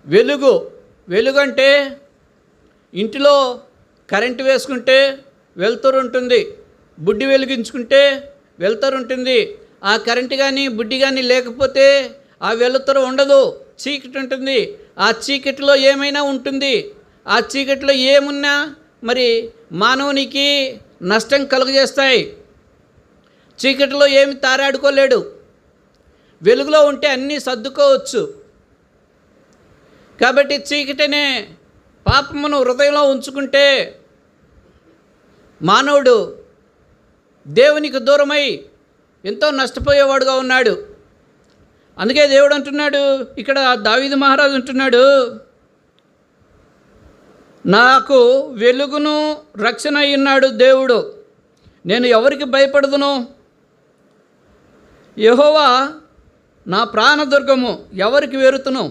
వెలుగు. వెలుగంటే ఇంటిలో కరెంటు వేసుకుంటే వెలుతురు ఉంటుంది, బుడ్డి వెలిగించుకుంటే వెలుతురు ఉంటుంది. ఆ కరెంటు కానీ బుడ్డి కానీ లేకపోతే ఆ వెలుతురు ఉండదు, చీకటి ఉంటుంది. ఆ చీకటిలో ఏమైనా ఉంటుంది. ఆ చీకటిలో ఏమున్నా మరి మానవునికి నష్టం కలుగజేస్తాయి. చీకటిలో ఏమి తారాడుకోలేడు. వెలుగులో ఉంటే అన్నీ సర్దుకోవచ్చు. కాబట్టి చీకటినే పాపమును హృదయంలో ఉంచుకుంటే మానవుడు దేవునికి దూరమై ఎంతో నష్టపోయేవాడుగా ఉన్నాడు. అందుకే దేవుడు అంటున్నాడు, ఇక్కడ దావీదు మహారాజు అంటున్నాడు, నాకు వెలుగును రక్షణ అయ్యున్నాడు దేవుడు, నేను ఎవరికి భయపడదును? యెహోవా నా ప్రాణదుర్గము, ఎవరికి వెరుతును?